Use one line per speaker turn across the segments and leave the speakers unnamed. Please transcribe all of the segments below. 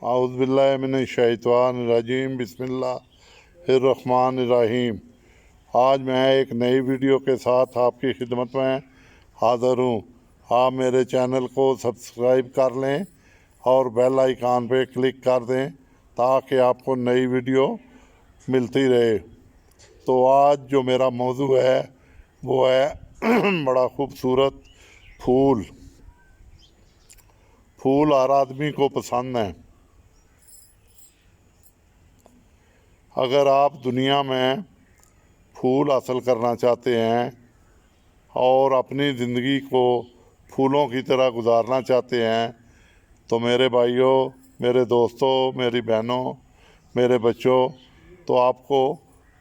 अऊज़ुबिल्लाहि मिनश्शैतानिर्रजीम बिस्मिल्लाहिर्रहमानिर्रहीम। आज मैं एक नई वीडियो के साथ आपकी खिदमत में हाज़िर हूँ। आप मेरे चैनल को सब्सक्राइब कर लें और बेल आइकन पे क्लिक कर दें ताकि आपको नई वीडियो मिलती रहे। तो आज जो मेरा मौजू है वो है बड़ा खूबसूरत फूल हर आदमी को पसंद है। अगर आप दुनिया में फूल हासिल करना चाहते हैं और अपनी ज़िंदगी को फूलों की तरह गुजारना चाहते हैं तो मेरे भाइयों, मेरे दोस्तों, मेरी बहनों, मेरे बच्चों, तो आपको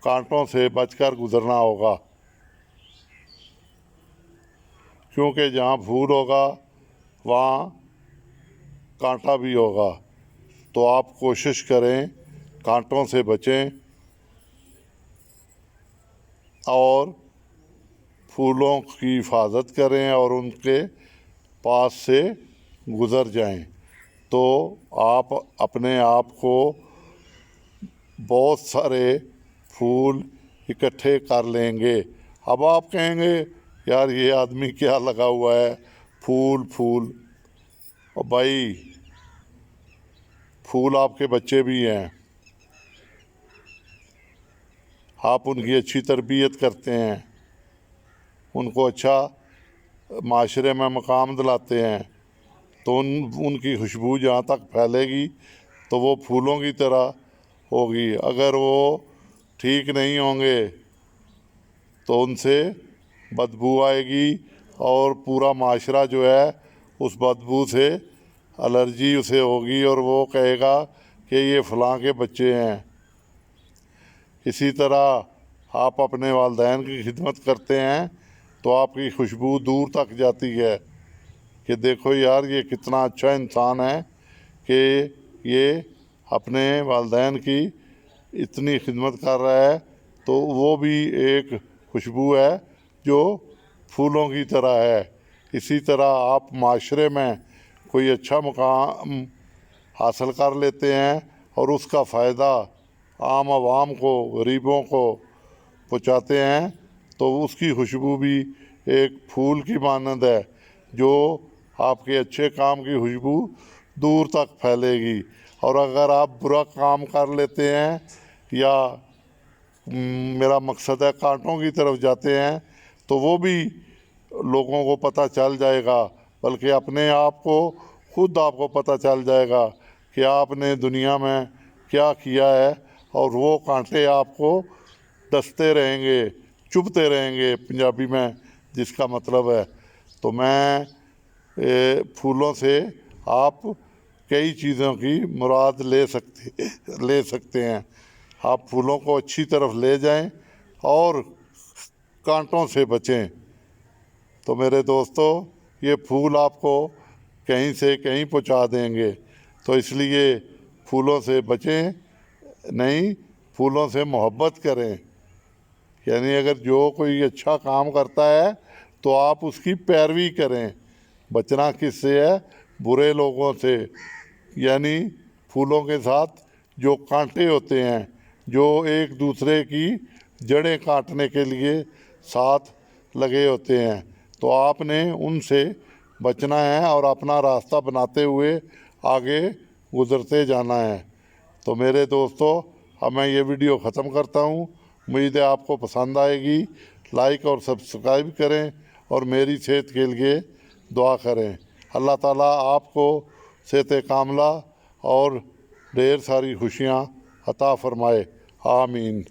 कांटों से बचकर गुजरना होगा, क्योंकि जहाँ फूल होगा वहाँ कांटा भी होगा। तो आप कोशिश करें कांटों से बचें और फूलों की हिफाजत करें और उनके पास से गुज़र जाएं, तो आप अपने आप को बहुत सारे फूल इकट्ठे कर लेंगे। अब आप कहेंगे यार ये आदमी क्या लगा हुआ है, फूल। और भाई फूल आपके बच्चे भी हैं, आप उनकी अच्छी तरबियत करते हैं, उनको अच्छा माशरे में मकाम दिलाते हैं, तो उनकी खुशबू जहाँ तक फैलेगी तो वो फूलों की तरह होगी। अगर वो ठीक नहीं होंगे तो उनसे बदबू आएगी और पूरा माशरा जो है उस बदबू से एलर्जी उसे होगी और वो कहेगा कि ये फ़लाँ के बच्चे हैं। इसी तरह आप अपने वालिदैन की खिदमत करते हैं तो आपकी खुशबू दूर तक जाती है कि देखो यार ये कितना अच्छा इंसान है कि ये अपने वालिदैन की इतनी खिदमत कर रहा है। तो वो भी एक खुशबू है जो फूलों की तरह है। इसी तरह आप माशरे में कोई अच्छा मुकाम हासिल कर लेते हैं और उसका फ़ायदा आम आवाम को, गरीबों को पहुँचाते हैं, तो उसकी खुशबू भी एक फूल की मानंद है जो आपके अच्छे काम की खुशबू दूर तक फैलेगी। और अगर आप बुरा काम कर लेते हैं या मेरा मकसद है कांटों की तरफ जाते हैं तो वो भी लोगों को पता चल जाएगा, बल्कि अपने आप को खुद आपको पता चल जाएगा कि आपने दुनिया में क्या किया है और वो कांटे आपको डसते रहेंगे, चुभते रहेंगे पंजाबी में जिसका मतलब है। तो मैं फूलों से आप कई चीज़ों की मुराद ले सकते हैं। आप फूलों को अच्छी तरफ ले जाएं और कांटों से बचें। तो मेरे दोस्तों, ये फूल आपको कहीं से कहीं पहुंचा देंगे, तो इसलिए फूलों से बचें नहीं, फूलों से मोहब्बत करें। यानी अगर जो कोई अच्छा काम करता है तो आप उसकी पैरवी करें। बचना किससे है? बुरे लोगों से, यानी फूलों के साथ जो कांटे होते हैं, जो एक दूसरे की जड़ें काटने के लिए साथ लगे होते हैं, तो आपने उनसे बचना है और अपना रास्ता बनाते हुए आगे गुज़रते जाना है। तो मेरे दोस्तों, अब मैं ये वीडियो ख़त्म करता हूँ। उम्मीद है आपको पसंद आएगी। लाइक और सब्सक्राइब करें और मेरी सेहत के लिए दुआ करें। अल्लाह ताला आपको सेहत कामला और ढेर सारी खुशियाँ अता फरमाए। आमीन।